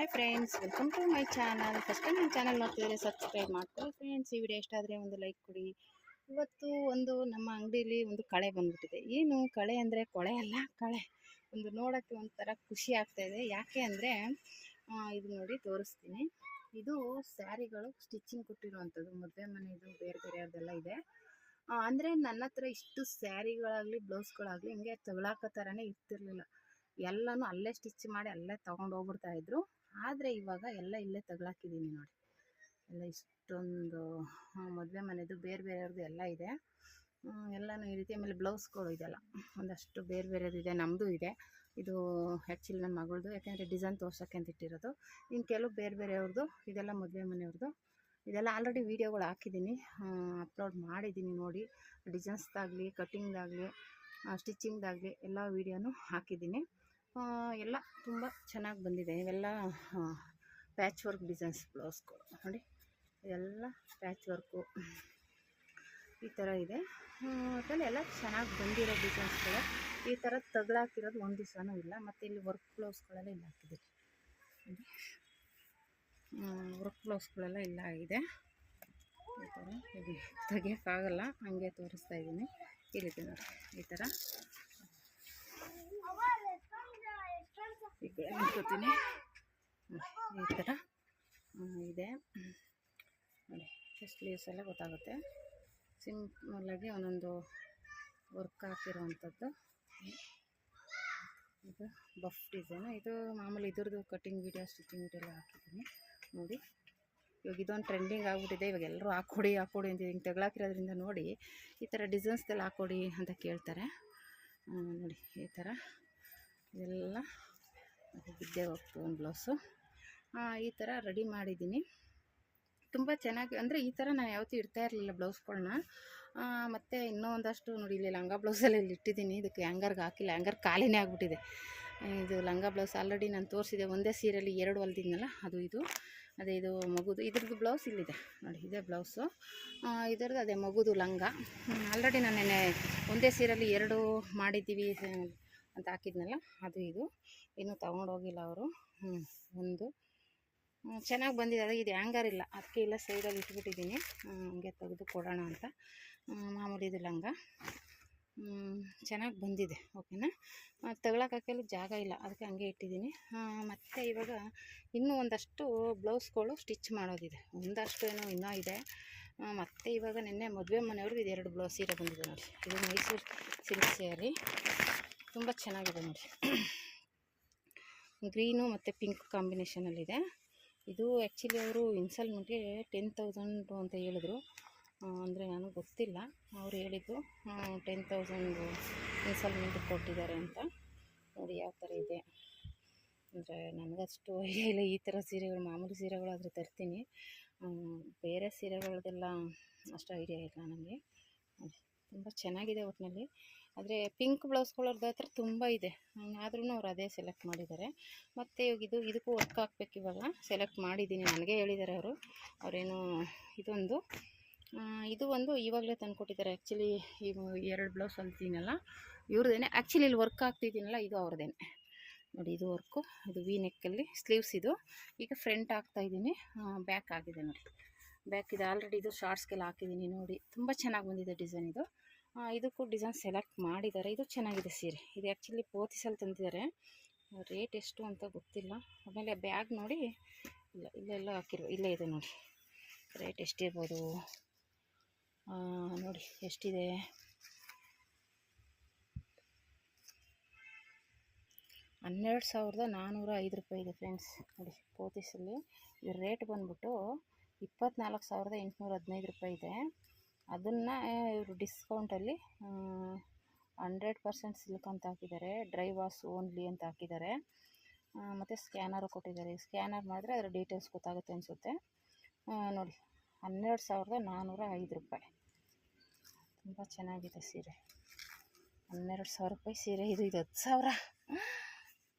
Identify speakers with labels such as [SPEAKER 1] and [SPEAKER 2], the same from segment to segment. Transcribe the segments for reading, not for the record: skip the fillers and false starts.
[SPEAKER 1] Hi friends, welcome to my channel. First time ನನ್ನ channel ನೋಡ್ತಿದ್ರೆ subscribe ಮಾಡ್ಕೊಳ್ಳಿ friends. ಈ ವಿಡಿಯೋ ಇಷ್ಟ ಆದರೆ ಒಂದು ಲೈಕ್ ಕೊಡಿ. ಇವತ್ತು ನಮ್ಮ ಅಂಗಡಿಯಲ್ಲಿ ಒಂದು ಕಳೆ ಬಂದ್ಬಿಟ್ಟಿದೆ. ಏನು ಕಳೆ ಅಂದರೆ ಕೊಳೆ ಅಲ್ಲ, ಕಳೆ. ನೋಡೋಕ್ಕೆ ಒಂಥರ ಖುಷಿ ಆಗ್ತಾಯಿದೆ. ಯಾಕೆ ಅಂದರೆ ಇದು ನೋಡಿ ತೋರಿಸ್ತೀನಿ. ಇದು ಸ್ಯಾರಿಗಳು ಸ್ಟಿಚಿಂಗ್ ಕೊಟ್ಟಿರುವಂಥದ್ದು. ಮದುವೆ ಮನೆಯದು ಬೇರೆ ಬೇರೆಯವ್ರದ್ದೆಲ್ಲ ಇದೆ. ಅಂದರೆ ನನ್ನ ಹತ್ರ ಇಷ್ಟು ಸ್ಯಾರಿಗಳಾಗಲಿ ಬ್ಲೌಸ್ಗಳಾಗಲಿ ಹಿಂಗೆ ತಗೊಳಕೋ ಥರನೇ ಇರ್ತಿರ್ಲಿಲ್ಲ. ಎಲ್ಲನೂ ಅಲ್ಲೇ ಸ್ಟಿಚ್ ಮಾಡಿ ಅಲ್ಲೇ ತೊಗೊಂಡು ಹೋಗ್ಬಿಡ್ತಾಯಿದ್ರು. ಆದರೆ ಇವಾಗ ಎಲ್ಲ ಇಲ್ಲೇ ತಗೊಳಕಿದ್ದೀನಿ ನೋಡಿ. ಎಲ್ಲ ಇಷ್ಟೊಂದು ಮದುವೆ ಮನೆಯದು ಬೇರೆ ಬೇರೆಯವ್ರದ್ದು ಎಲ್ಲ ಇದೆ. ಎಲ್ಲನೂ ಈ ರೀತಿ. ಆಮೇಲೆ ಬ್ಲೌಸ್ಗಳು ಇದೆಲ್ಲ ಒಂದಷ್ಟು ಬೇರೆ ಬೇರೆದು ಇದೆ. ನಮ್ಮದು ಇದೆ. ಇದು ಆ್ಯಕ್ಚುಲಿ ನನ್ನ ಮಗಳದು, ಯಾಕೆಂದರೆ ಡಿಸೈನ್ ತೋರ್ಸೋಕ್ಕೆ ಅಂತ ಇಟ್ಟಿರೋದು. ಇನ್ನು ಕೆಲವು ಬೇರೆ ಬೇರೆಯವ್ರದ್ದು. ಇದೆಲ್ಲ ಮದುವೆ ಮನೆಯವ್ರದ್ದು. ಇದೆಲ್ಲ ಆಲ್ರೆಡಿ ವೀಡಿಯೋಗಳು ಹಾಕಿದ್ದೀನಿ, ಅಪ್ಲೋಡ್ ಮಾಡಿದ್ದೀನಿ ನೋಡಿ. ಡಿಸೈನ್ಸ್ದಾಗಲಿ, ಕಟ್ಟಿಂಗ್ದಾಗಲಿ, ಸ್ಟಿಚಿಂಗ್ದಾಗಲಿ ಎಲ್ಲ ವೀಡಿಯೋನು ಹಾಕಿದ್ದೀನಿ. ಎಲ್ಲ ತುಂಬ ಚೆನ್ನಾಗಿ ಬಂದಿದೆ. ಇವೆಲ್ಲ ಪ್ಯಾಚ್ ವರ್ಕ್ ಡಿಸೈನ್ಸ್ ಬ್ಲೌಸ್ಗಳು ನೋಡಿ. ಎಲ್ಲ ಪ್ಯಾಚ್ ವರ್ಕು ಈ ಥರ ಇದೆ. ಅದರಲ್ಲಿ ಎಲ್ಲ ಚೆನ್ನಾಗಿ ಬಂದಿರೋ ಡಿಸೈನ್ಸ್ಗಳು. ಈ ಥರ ತಗೊಳಾಕಿರೋದು ಒಂದು ದಿವಸನೂ ಇಲ್ಲ. ಮತ್ತು ಇಲ್ಲಿ ವರ್ಕ್ ಬ್ಲೌಸ್ಗಳೆಲ್ಲ ಇಲ್ಲ ಹಾಕಿದ್ದೀನಿ ನೋಡಿ. ವರ್ಕ್ ಬ್ಲೌಸ್ಗಳೆಲ್ಲ ಇಲ್ಲ ಆಗಿದೆ. ಈ ಥರ ಇದು ತೆಗಿಯೋಕ್ಕಾಗಲ್ಲ, ಹಂಗೆ ತೋರಿಸ್ತಾ ಇದ್ದೀನಿ. ಇಲ್ಲಿದೆ ನೋಡಿ, ಈ ಥರ ಈ ಕಡೆ ನಿಂತ್ಕೋತೀನಿ. ಈ ಥರ ಇದೆ ನೋಡಿ. ಸ್ಲೀವ್ಸ್ ಎಲ್ಲ ಗೊತ್ತಾಗುತ್ತೆ. ಸಿಂಪಲ್ಲಾಗಿ ಒಂದೊಂದು ವರ್ಕ್ ಹಾಕಿರೋವಂಥದ್ದು. ಇದು ಬಫ್ ಡಿಸೈನು. ಇದು ಮಾಮೂಲಿ ಇದ್ರದ್ದು ಕಟ್ಟಿಂಗ್ ವೀಡಿಯೋ, ಸ್ಟಿಚಿಂಗ್ ವೀಡಿಯೋ ಎಲ್ಲ ಹಾಕಿದ್ದೀನಿ ನೋಡಿ. ಇವಾಗ ಇದೊಂದು ಟ್ರೆಂಡಿಂಗ್ ಆಗಿಬಿಟ್ಟಿದೆ. ಇವಾಗ ಎಲ್ಲರೂ ಹಾಕ್ಕೊಡಿ ಅಂತ ಹಿಂಗೆ ತಗೊಳಕಿರೋದ್ರಿಂದ ನೋಡಿ, ಈ ಥರ ಡಿಸೈನ್ಸ್ದೆಲ್ಲ ಹಾಕ್ಕೊಡಿ ಅಂತ ಕೇಳ್ತಾರೆ ನೋಡಿ. ಈ ಥರ ಇದೆಲ್ಲ ಬಿದ್ದೆ ಹೋಗ್ತು ಒಂದು ಬ್ಲೌಸು. ಈ ಥರ ರೆಡಿ ಮಾಡಿದ್ದೀನಿ. ತುಂಬ ಚೆನ್ನಾಗಿ, ಅಂದರೆ ಈ ಥರ ನಾನು ಯಾವತ್ತೂ ಇಡ್ತಾ ಇರಲಿಲ್ಲ ಬ್ಲೌಸ್ಗಳನ್ನ. ಮತ್ತು ಇನ್ನೂ ಒಂದಷ್ಟು ನೋಡಿ, ಇಲ್ಲಿ ಲಂಗ ಬ್ಲೌಸಲ್ಲಿ ಇಲ್ಲಿ ಇಟ್ಟಿದ್ದೀನಿ. ಇದಕ್ಕೆ ಹ್ಯಾಂಗರ್ಗೆ ಹಾಕಿಲ್ಲ, ಹ್ಯಾಂಗರ್ ಖಾಲಿನೇ ಆಗಿಬಿಟ್ಟಿದೆ. ಇದು ಲಂಗ ಬ್ಲೌಸ್ ಆಲ್ರೆಡಿ ನಾನು ತೋರಿಸಿದೆ. ಒಂದೇ ಸೀರೆಯಲ್ಲಿ 2 ಹೊಲ್ದಿದ್ನಲ್ಲ, ಅದು ಇದು. ಅದೇ ಇದು ಮಗುದು. ಇದ್ರದ್ದು ಬ್ಲೌಸ್ ಇಲ್ಲಿದೆ ನೋಡಿ, ಇದೇ ಬ್ಲೌಸು. ಇದರದ್ದು ಅದೇ ಮಗುದು ಲಂಗ. ಆಲ್ರೆಡಿ ನಾನು ಒಂದೇ ಸೀರೆಯಲ್ಲಿ 2 ಮಾಡಿದ್ದೀವಿ ಅಂತ ಹಾಕಿದ್ನಲ್ಲ, ಅದು ಇದು. ಇನ್ನೂ ತೊಗೊಂಡೋಗಿಲ್ಲ ಅವರು. ಒಂದು ಚೆನ್ನಾಗಿ ಬಂದಿದೆ. ಅದು ಇದು ಹ್ಯಾಂಗರ್ ಇಲ್ಲ, ಅದಕ್ಕೆ ಇಲ್ಲ ಸೈಡಲ್ಲಿ ಇಟ್ಬಿಟ್ಟಿದ್ದೀನಿ. ಹಂಗೆ ತೆಗೆದು ಕೊಡೋಣ ಅಂತ. ಮಾಮೂಲಿ ಇದು ಲಂಗ ಚೆನ್ನಾಗಿ ಬಂದಿದೆ. ಓಕೆನಾ. ತಗೊಳಕ್ಕಾಕೆಲ್ಲ ಜಾಗ ಇಲ್ಲ, ಅದಕ್ಕೆ ಹಂಗೆ ಇಟ್ಟಿದ್ದೀನಿ. ಮತ್ತು ಇವಾಗ ಇನ್ನೂ ಒಂದಷ್ಟು ಬ್ಲೌಸ್ಗಳು ಸ್ಟಿಚ್ ಮಾಡೋದಿದೆ. ಒಂದಷ್ಟು ಏನೋ ಇನ್ನೂ ಇದೆ. ಮತ್ತು ಇವಾಗ ನಿನ್ನೆ ಮದುವೆ ಮನೆಯವ್ರಿಗೆ ಇದು 2 ಬ್ಲೌಸ್ ಸೀರೆ ಬಂದಿದೆ ನೋಡಿ. ಇದು ಮೈಸೂರು ಸಿಲ್ಕ್ ಸ್ಯಾರಿ, ತುಂಬ ಚೆನ್ನಾಗಿದೆ ನೋಡಿ. ಗ್ರೀನು ಮತ್ತು ಪಿಂಕ್ ಕಾಂಬಿನೇಷನಲ್ಲಿದೆ. ಇದು ಆ್ಯಕ್ಚುಲಿ ಅವರು ಇನ್ಸ್ಟಾಲ್ಮೆಂಟ್ಗೆ 10,000 ಅಂತ ಹೇಳಿದ್ರು. ಅಂದರೆ ನನಗೆ ಗೊತ್ತಿಲ್ಲ, ಅವ್ರು ಹೇಳಿದ್ದು 10,000 ಇನ್ಸ್ಟಾಲ್ಮೆಂಟ್ ಕೊಟ್ಟಿದ್ದಾರೆ ಅಂತ. ನೋಡಿ ಯಾವ ಥರ ಇದೆ ಅಂದರೆ ನನಗಷ್ಟು ಐಡಿಯಾ ಇಲ್ಲ. ಈ ಥರ ಸೀರೆಗಳು, ಮಾಮೂಲಿ ಸೀರೆಗಳಾದರೆ ತರ್ತೀನಿ, ಬೇರೆ ಸೀರೆಗಳದೆಲ್ಲ ಅಷ್ಟು ಐಡಿಯಾ ಇಲ್ಲ ನನಗೆ. ತುಂಬ ಚೆನ್ನಾಗಿದೆ ಒಟ್ಟಿನಲ್ಲಿ. ಆದರೆ ಪಿಂಕ್ ಬ್ಲೌಸ್ಗಳವ್ರದ್ದು ಹತ್ರ ತುಂಬ ಇದೆ, ಆದ್ರೂ ಅವ್ರು ಅದೇ ಸೆಲೆಕ್ಟ್ ಮಾಡಿದ್ದಾರೆ. ಮತ್ತು ಇವಾಗ ಇದಕ್ಕೂ ವರ್ಕ್ ಹಾಕ್ಬೇಕು. ಇವಾಗ ಸೆಲೆಕ್ಟ್ ಮಾಡಿದ್ದೀನಿ, ನನಗೆ ಹೇಳಿದ್ದಾರೆ ಅವರು. ಅವರೇನು ಇದು ಒಂದು ಇವಾಗಲೇ ತಂದು ಕೊಟ್ಟಿದ್ದಾರೆ. ಆ್ಯಕ್ಚುಲಿ ಈ 2 ಬ್ಲೌಸ್ ಹೊಲ್ತೀನಲ್ಲ, ಇವ್ರದ್ದೇನೆ. ಆ್ಯಕ್ಚುಲಿ ಇಲ್ಲಿ ವರ್ಕ್ ಹಾಕ್ತಿದ್ದೀನಲ್ಲ, ಇದು ಅವ್ರದ್ದೇನೆ ನೋಡಿ. ಇದು ವರ್ಕು, ಇದು ವಿ ನೆಕ್ಕಲ್ಲಿ ಸ್ಲೀವ್ಸ್. ಇದು ಈಗ ಫ್ರಂಟ್ ಹಾಕ್ತಾಯಿದ್ದೀನಿ. ಬ್ಯಾಕ್ ಆಗಿದೆ ನೋಡಿ. ಬ್ಯಾಕ್ ಇದು ಆಲ್ರೆಡಿ ಇದು ಶಾರ್ಟ್ಸ್ಗೆಲ್ಲ ಹಾಕಿದ್ದೀನಿ ನೋಡಿ. ತುಂಬ ಚೆನ್ನಾಗಿ ಬಂದಿದೆ ಡಿಸೈನ್ ಇದು. ಇದಕ್ಕೂ ಡಿಸೈನ್ ಸೆಲೆಕ್ಟ್ ಮಾಡಿದ್ದಾರೆ. ಇದು ಚೆನ್ನಾಗಿದೆ ಸೀರೆ. ಇದು ಆ್ಯಕ್ಚುಲಿ ಪೋತಿಸಲ್ಲಿ ತಂದಿದ್ದಾರೆ. ರೇಟ್ ಎಷ್ಟು ಅಂತ ಗೊತ್ತಿಲ್ಲ. ಆಮೇಲೆ ಬ್ಯಾಗ್ ನೋಡಿ, ಇಲ್ಲೆಲ್ಲ ಹಾಕಿರೋ, ಇಲ್ಲೇ ಇದೆ ನೋಡಿ. ರೇಟ್ ಎಷ್ಟಿರ್ಬೋದು ನೋಡಿ, ಎಷ್ಟಿದೆ. 12,405 ರೂಪಾಯಿ ಇದೆ ಫ್ರೆಂಡ್ಸ್ ನೋಡಿ. ಪೋತಿಸಲ್ಲಿ ಇದ್ರ ರೇಟ್ ಬಂದ್ಬಿಟ್ಟು 24,815 ರೂಪಾಯಿ ಇದೆ. ಅದನ್ನು ಇವರು ಡಿಸ್ಕೌಂಟಲ್ಲಿ 100% ಸಿಲ್ಕ್ ಅಂತ ಹಾಕಿದ್ದಾರೆ. ಡ್ರೈ ವಾಶ್ ಓನ್ಲಿ ಅಂತ ಹಾಕಿದ್ದಾರೆ. ಮತ್ತು ಸ್ಕ್ಯಾನರು ಕೊಟ್ಟಿದ್ದಾರೆ. ಸ್ಕ್ಯಾನರ್ ಮಾಡಿದ್ರೆ ಅದರ ಡೀಟೇಲ್ಸ್ ಗೊತ್ತಾಗುತ್ತೆ ಅನಿಸುತ್ತೆ ನೋಡಿ. 12,405 ರೂಪಾಯಿ. ತುಂಬ ಚೆನ್ನಾಗಿದೆ ಸೀರೆ. 12,000 ರೂಪಾಯಿ ಸೀರೆ. ಇದು 10,000.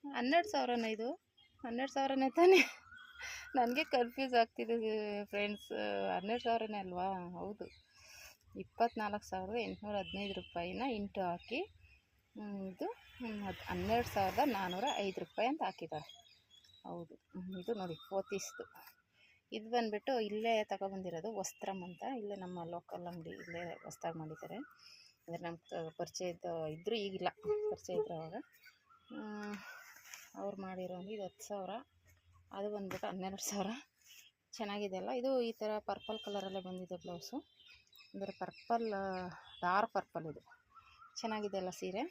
[SPEAKER 1] 12,000ನ ಇದು? 12,000ನೇ ತಾನೇ? ನನಗೆ ಕನ್ಫ್ಯೂಸ್ ಆಗ್ತಿದೆ ಫ್ರೆಂಡ್ಸ್. 12,000ನೇ ಅಲ್ವಾ? ಹೌದು. 24,815 ರೂಪಾಯಿನ ಇಂಟು ಹಾಕಿ ಇದು 12,405 ರೂಪಾಯಿ ಅಂತ ಹಾಕಿದ್ದಾರೆ. ಹೌದು. ಇದು ನೋಡಿ ಪೋತೀಸ್ದು. ಇದು ಬಂದುಬಿಟ್ಟು ಇಲ್ಲೇ ತಗೊಬಂದಿರೋದು ವಸ್ತ್ರಮ್ ಅಂತ. ಇಲ್ಲೇ ನಮ್ಮ ಲೋಕಲ್ ಅಂಗಡಿ, ಇಲ್ಲೇ ಹೊಸ್ದಾಗಿ ಮಾಡಿದ್ದಾರೆ. ಅಂದರೆ ನಮ್ಮ ಪರಿಚಯ ಇದ್ದರೂ ಈಗಿಲ್ಲ, ಪರಿಚಯ ಇದ್ರು ಅವಾಗ. ಅವ್ರು ಮಾಡಿರೋ ಇದು 10,000, ಅದು ಬಂದುಬಿಟ್ಟು 12,000. ಚೆನ್ನಾಗಿದೆ ಅಲ್ಲ. ಇದು ಈ ಥರ ಪರ್ಪಲ್ ಕಲರಲ್ಲೇ ಬಂದಿದೆ ಬ್ಲೌಸು. ಅಂದರೆ ಪರ್ಪಲ್, ಡಾರ್ಕ್ ಪರ್ಪಲ್. ಇದು ಚೆನ್ನಾಗಿದೆ ಅಲ್ಲ ಸೀರೆ.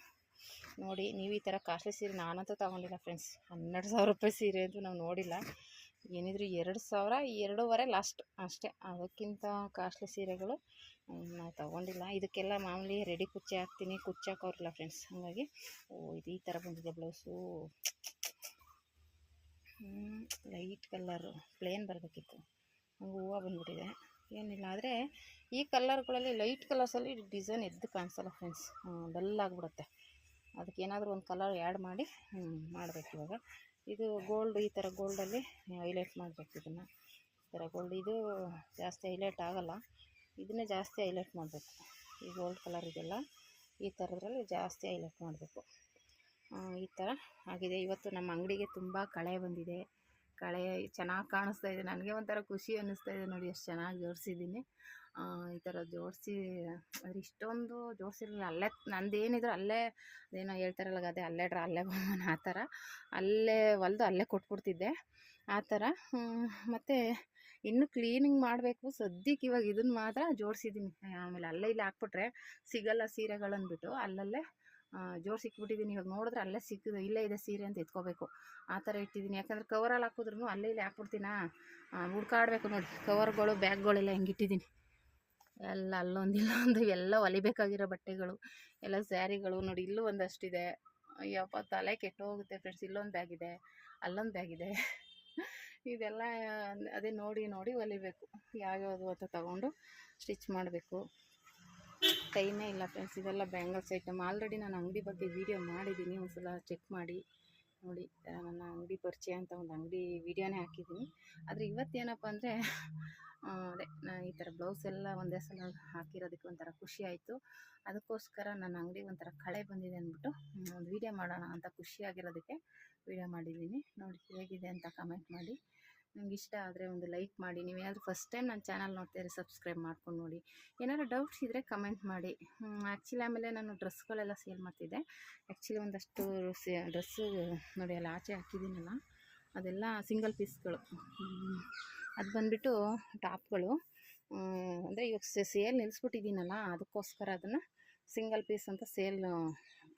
[SPEAKER 1] ನೋಡಿ, ನೀವು ಈ ಥರ ಕಾಸ್ಟ್ಲಿ ಸೀರೆ ನಾನಂತೂ ತೊಗೊಂಡಿಲ್ಲ ಫ್ರೆಂಡ್ಸ್. 12,000 ರೂಪಾಯಿ ಸೀರೆ ಅಂತೂ ನಾವು ನೋಡಿಲ್ಲ. ಏನಿದ್ರು 2,000, 2,500 ಲಾಸ್ಟ್ ಅಷ್ಟೇ. ಅದಕ್ಕಿಂತ ಕಾಸ್ಟ್ಲಿ ಸೀರೆಗಳು ನಾವು ತೊಗೊಂಡಿಲ್ಲ. ಇದಕ್ಕೆಲ್ಲ ಮಾಮೂಲಿ ರೆಡಿ ಕುಚ್ಚೆ ಹಾಕ್ತೀನಿ, ಕುಚ್ಚಾಕೋರಿಲ್ಲ ಫ್ರೆಂಡ್ಸ್. ಹಾಗಾಗಿ ಇದು ಈ ಥರ ಬಂದಿದೆ ಬ್ಲೌಸು. ಲೈಟ್ ಕಲ್ಲರು, ಪ್ಲೇನ್ ಬರಬೇಕಿತ್ತು, ಹಂಗೆ ಹೂವು ಬಂದ್ಬಿಟ್ಟಿದೆ. ಏನಿಲ್ಲ, ಆದರೆ ಈ ಕಲರ್ಗಳಲ್ಲಿ ಲೈಟ್ ಕಲರ್ಸಲ್ಲಿ ಡಿಸೈನ್ ಎದ್ದು ಕಾಣಿಸಲ್ಲ ಫ್ರೆಂಡ್ಸ್, ಡಲ್ ಆಗಿಬಿಡುತ್ತೆ. ಅದಕ್ಕೇನಾದರೂ ಒಂದು ಕಲರ್ ಆ್ಯಡ್ ಮಾಡಿ ಮಾಡಬೇಕು. ಇವಾಗ ಇದು ಗೋಲ್ಡ್, ಈ ಥರ ಗೋಲ್ಡಲ್ಲಿ ಹೈಲೈಟ್ ಮಾಡಬೇಕು. ಇದನ್ನು ಈ ಥರ ಗೋಲ್ಡ್, ಇದು ಜಾಸ್ತಿ ಹೈಲೈಟ್ ಆಗೋಲ್ಲ, ಇದನ್ನೇ ಜಾಸ್ತಿ ಹೈಲೈಟ್ ಮಾಡಬೇಕು. ಈ ಗೋಲ್ಡ್ ಕಲರ್ ಇದೆಲ್ಲ ಈ ಥರದ್ರಲ್ಲಿ ಜಾಸ್ತಿ ಹೈಲೈಟ್ ಮಾಡಬೇಕು. ಈ ಥರ ಆಗಿದೆ. ಇವತ್ತು ನಮ್ಮ ಅಂಗಡಿಗೆ ತುಂಬ ಕಳೆ ಬಂದಿದೆ. ಕಳೆ ಚೆನ್ನಾಗಿ ಕಾಣಿಸ್ತಾ ಇದೆ. ನನಗೆ ಒಂಥರ ಖುಷಿ ಅನ್ನಿಸ್ತಾ ಇದೆ. ನೋಡಿ ಎಷ್ಟು ಚೆನ್ನಾಗಿ ಜೋಡಿಸಿದ್ದೀನಿ. ಈ ಥರ ಜೋಡಿಸಿ, ಅಂದರೆ ಇಷ್ಟೊಂದು ಜೋಡಿಸಿರಲಿಲ್ಲ. ಅಲ್ಲೇ ನಂದೇನಿದ್ರು ಅಲ್ಲೇ, ಅದೇನೋ ಹೇಳ್ತಾರಲ್ಲ ಅದೇ ಅಲ್ಲೇ ಡ್ರಾ ಅಲ್ಲೇ ಬಹುಮಾನ, ಆ ಥರ ಅಲ್ಲೇ ಹೊಲ್ದು ಅಲ್ಲೇ ಕೊಟ್ಬಿಡ್ತಿದ್ದೆ ಆ ಥರ. ಮತ್ತು ಇನ್ನೂ ಕ್ಲೀನಿಂಗ್ ಮಾಡಬೇಕು ಸದ್ಯಕ್ಕೆ. ಇವಾಗ ಇದನ್ನು ಮಾತ್ರ ಜೋಡಿಸಿದ್ದೀನಿ. ಆಮೇಲೆ ಅಲ್ಲೇ ಇಲ್ಲಿ ಹಾಕ್ಬಿಟ್ರೆ ಸಿಗಲ್ಲ ಸೀರೆಗಳನ್ಬಿಟ್ಟು ಅಲ್ಲಲ್ಲೇ ಜೋಡಿಸಿಕ್ಬಿಟ್ಟಿದ್ದೀನಿ. ಇವಾಗ ನೋಡಿದ್ರೆ ಅಲ್ಲೇ ಸಿಕ್ಕಿದೆ, ಇಲ್ಲೇ ಇದೆ ಸೀರೆ ಅಂತ ಎತ್ಕೋಬೇಕು, ಆ ಥರ ಇಟ್ಟಿದ್ದೀನಿ. ಯಾಕಂದರೆ ಕವರಲ್ಲಿ ಹಾಕಿದ್ರೂ ಅಲ್ಲೇ ಇಲ್ಲಿ ಹಾಕ್ಬಿಡ್ತೀನಾ, ಹುಡ್ಕಾಡಬೇಕು. ನೋಡಿ ಕವರ್ಗಳು, ಬ್ಯಾಗ್ಗಳೆಲ್ಲ ಹೆಂಗಿಟ್ಟಿದ್ದೀನಿ ಎಲ್ಲ, ಅಲ್ಲೊಂದಿಲ್ಲ ಒಂದು, ಎಲ್ಲ ಹೊಲಿಬೇಕಾಗಿರೋ ಬಟ್ಟೆಗಳು, ಎಲ್ಲ ಸ್ಯಾರಿಗಳು. ನೋಡಿ ಇಲ್ಲೂ ಒಂದಷ್ಟಿದೆ. ಅಯ್ಯಪ್ಪ ತಲೆ ಕೆಟ್ಟೋಗುತ್ತೆ ಫ್ರೆಂಡ್ಸ್. ಇಲ್ಲೊಂದು ಬ್ಯಾಗ್ ಇದೆ, ಅಲ್ಲೊಂದು ಬ್ಯಾಗ್ ಇದೆ. ಇದೆಲ್ಲ ಅದೇ ನೋಡಿ ನೋಡಿ ಹೊಲಿಬೇಕು, ಯಾವ್ಯಾವುದು ಅಂತ ತಗೊಂಡು ಸ್ಟಿಚ್ ಮಾಡಬೇಕು. ಟೈಮೇ ಇಲ್ಲ ಫ್ರೆಂಡ್ಸ್. ಇದೆಲ್ಲ ಬ್ಯಾಂಗಲ್ಸ್ ಐಟಮ್. ಆಲ್ರೆಡಿ ನಾನು ಅಂಗಡಿ ಬಗ್ಗೆ ವೀಡಿಯೋ ಮಾಡಿದ್ದೀನಿ, ಒಂದು ಸಲ ಚೆಕ್ ಮಾಡಿ ನೋಡಿ. ನನ್ನ ಅಂಗಡಿ ಪರಿಚಯ ಅಂತ ಒಂದು ಅಂಗಡಿ ವೀಡಿಯೋನೇ ಹಾಕಿದ್ದೀನಿ. ಆದರೆ ಇವತ್ತೇನಪ್ಪ ಅಂದರೆ ಅದೇ ಈ ಥರ ಬ್ಲೌಸ್ ಎಲ್ಲ ಒಂದೇ ಸಲ ಹಾಕಿರೋದಕ್ಕೆ ಒಂಥರ ಖುಷಿ ಆಯಿತು. ಅದಕ್ಕೋಸ್ಕರ ನನ್ನ ಅಂಗಡಿ ಒಂಥರ ಕಳೆ ಬಂದಿದೆ ಅಂದ್ಬಿಟ್ಟು ಒಂದು ವೀಡಿಯೋ ಮಾಡೋಣ ಅಂತ ಖುಷಿಯಾಗಿರೋದಕ್ಕೆ ವೀಡಿಯೋ ಮಾಡಿದ್ದೀನಿ. ನೋಡಿ ಹೇಗಿದೆ ಅಂತ ಕಮೆಂಟ್ ಮಾಡಿ. ನಿಮ್ಗೆ ಇಷ್ಟ ಆದರೆ ಒಂದು ಲೈಕ್ ಮಾಡಿ. ನೀವೇನಾದರೂ ಫಸ್ಟ್ ಟೈಮ್ ನನ್ನ ಚಾನಲ್ ನೋಡ್ತಾಯಿದ್ರೆ ಸಬ್ಸ್ಕ್ರೈಬ್ ಮಾಡ್ಕೊಂಡು ನೋಡಿ. ಏನಾದರೂ ಡೌಟ್ಸ್ ಇದ್ದರೆ ಕಮೆಂಟ್ ಮಾಡಿ. ಆ್ಯಕ್ಚುಲಿ ಆಮೇಲೆ ನಾನು ಡ್ರೆಸ್ಗಳೆಲ್ಲ ಸೇಲ್ ಮಾಡ್ತಿದ್ದೆ. ಆ್ಯಕ್ಚುಲಿ ಒಂದಷ್ಟು ಡ್ರೆಸ್ಸು ನೋಡಿ ಅಲ್ಲಿ ಆಚೆ ಹಾಕಿದ್ದೀನಲ್ಲ, ಅದೆಲ್ಲ ಸಿಂಗಲ್ ಪೀಸ್ಗಳು. ಅದು ಬಂದುಬಿಟ್ಟು ಟಾಪ್ಗಳು. ಅಂದರೆ ಇವಾಗ ಸೇಲ್ ನಿಲ್ಲಿಸ್ಬಿಟ್ಟಿದ್ದೀನಲ್ಲ, ಅದಕ್ಕೋಸ್ಕರ ಅದನ್ನು ಸಿಂಗಲ್ ಪೀಸ್ ಅಂತ ಸೇಲ್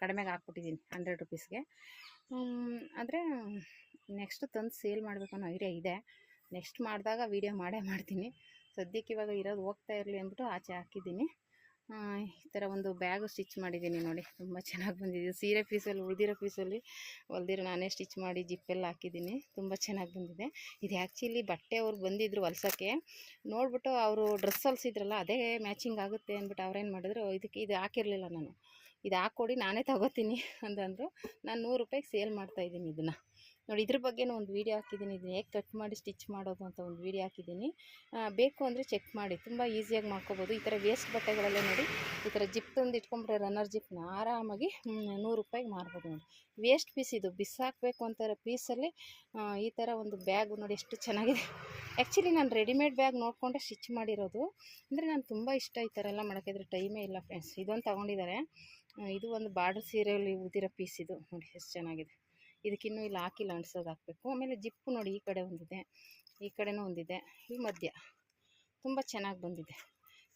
[SPEAKER 1] ಕಡಿಮೆಗೆ ಹಾಕ್ಬಿಟ್ಟಿದ್ದೀನಿ, 100 ರೂಪೀಸ್ಗೆ. ಆದರೆ ನೆಕ್ಸ್ಟ್ ತಂದು ಸೇಲ್ ಮಾಡಬೇಕು ಅನ್ನೋ ಐಡಿಯಾ ಇದೆ. ನೆಕ್ಸ್ಟ್ ಮಾಡಿದಾಗ ವೀಡಿಯೋ ಮಾಡ್ತೀನಿ. ಸದ್ಯಕ್ಕೆ ಇವಾಗ ಇರೋದು ಹೋಗ್ತಾ ಇರಲಿ ಅಂದ್ಬಿಟ್ಟು ಆಚೆ ಹಾಕಿದ್ದೀನಿ. ಈ ಥರ ಒಂದು ಬ್ಯಾಗು ಸ್ಟಿಚ್ ಮಾಡಿದ್ದೀನಿ ನೋಡಿ, ತುಂಬ ಚೆನ್ನಾಗಿ ಬಂದಿದೆ. ಸೀರೆ ಪೀಸಲ್ಲಿ ಉಳಿದಿರೋ ಪೀಸಲ್ಲಿ ಹೊಲ್ದಿರೋ ನಾನೇ ಸ್ಟಿಚ್ ಮಾಡಿ ಜಿಪ್ಪೆಲ್ಲ ಹಾಕಿದ್ದೀನಿ. ತುಂಬ ಚೆನ್ನಾಗಿ ಬಂದಿದೆ. ಇದು ಆ್ಯಕ್ಚುಲಿ ಬಟ್ಟೆ ಅವ್ರು ಬಂದಿದ್ದರು ಹೊಲ್ಸೋಕ್ಕೆ, ನೋಡಿಬಿಟ್ಟು ಅವರು ಡ್ರೆಸ್ ಹೊಲ್ಸಿದ್ರಲ್ಲ ಅದೇ ಮ್ಯಾಚಿಂಗ್ ಆಗುತ್ತೆ ಅಂದ್ಬಿಟ್ಟು ಅವ್ರೇನು ಮಾಡಿದ್ರು, ಇದು ಹಾಕಿರಲಿಲ್ಲ ನಾನು. ಇದು ಹಾಕ್ಕೊಡಿ ನಾನೇ ತಗೋತೀನಿ ಅಂತಂದರು. ನಾನು 100 ರೂಪಾಯಿಗೆ ಸೇಲ್ ಮಾಡ್ತಾಯಿದ್ದೀನಿ ಇದನ್ನು. ನೋಡಿ ಇದ್ರ ಬಗ್ಗೆನೂ ಒಂದು ವೀಡಿಯೋ ಹಾಕಿದ್ದೀನಿ. ಇದನ್ನ ಹೇಗೆ ಕಟ್ ಮಾಡಿ ಸ್ಟಿಚ್ ಮಾಡೋದು ಅಂತ ಒಂದು ವೀಡಿಯೋ ಹಾಕಿದ್ದೀನಿ. ಬೇಕು ಅಂದರೆ ಚೆಕ್ ಮಾಡಿ, ತುಂಬ ಈಸಿಯಾಗಿ ಮಾಡ್ಕೋಬೋದು. ಈ ಥರ ವೇಸ್ಟ್ ಬಟ್ಟೆಗಳಲ್ಲೇ ನೋಡಿ ಈ ಥರ ಜಿಪ್ ತಂದು ಇಟ್ಕೊಂಡ್ರೆ ರನ್ನರ್ ಜಿಪ್ನ ಆರಾಮಾಗಿ 100 ರೂಪಾಯಿಗೆ ಮಾರ್ಬೋದು. ನೋಡಿ ವೇಸ್ಟ್ ಪೀಸ್, ಇದು ಬಿಸಾಕಬೇಕು ಅಂತಾರೆ ಪೀಸಲ್ಲಿ ಈ ಥರ ಒಂದು ಬ್ಯಾಗು ನೋಡಿ ಎಷ್ಟು ಚೆನ್ನಾಗಿದೆ. ಆ್ಯಕ್ಚುಲಿ ನಾನು ರೆಡಿಮೇಡ್ ಬ್ಯಾಗ್ ನೋಡಿಕೊಂಡೆ ಸ್ಟಿಚ್ ಮಾಡಿರೋದು. ಅಂದರೆ ನಾನು ತುಂಬ ಇಷ್ಟ ಈ ಥರ ಎಲ್ಲ ಮಾಡೋಕ್ಕಿದ್ರೆ ಟೈಮೇ ಇಲ್ಲ ಫ್ರೆಂಡ್ಸ್. ಇದೊಂದು ತೊಗೊಂಡಿದ್ದಾರೆ. ಇದು ಒಂದು ಬಾರ್ಡರ್ ಸೀರೆಯಲ್ಲಿ ಉಳಿದಿರೋ ಪೀಸ್. ಇದು ನೋಡಿ ಎಷ್ಟು ಚೆನ್ನಾಗಿದೆ. ಇದಕ್ಕಿನ್ನೂ ಇಲ್ಲಿ ಹಾಕಿಲ್ಲ, ಅಂಟಿಸೋದು ಹಾಕಬೇಕು. ಆಮೇಲೆ ಜಿಪ್ಪು ನೋಡಿ ಈ ಕಡೆ ಒಂದಿದೆ, ಈ ಕಡೆನೂ ಒಂದಿದೆ, ಈ ಮಧ್ಯ ತುಂಬ ಚೆನ್ನಾಗಿ ಬಂದಿದೆ.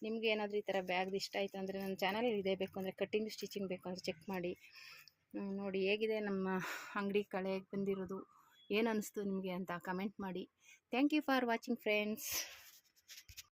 [SPEAKER 1] ನಿಮ್ಗೆ ಏನಾದರೂ ಈ ಥರ ಬ್ಯಾಗ್ದು ಇಷ್ಟ ಆಯಿತು ಅಂದರೆ ನನ್ನ ಚಾನಲ್ ಇದೇ ಬೇಕು ಅಂದರೆ ಕಟ್ಟಿಂಗ್ ಸ್ಟಿಚಿಂಗ್ ಬೇಕು ಅಂದರೆ ಚೆಕ್ ಮಾಡಿ ನೋಡಿ. ಹೇಗಿದೆ ನಮ್ಮ ಅಂಗಡಿ ಕಳೆ ಬಂದಿರೋದು, ಏನು ಅನ್ನಿಸ್ತು ನಿಮಗೆ ಅಂತ ಕಮೆಂಟ್ ಮಾಡಿ. Thank you for watching friends.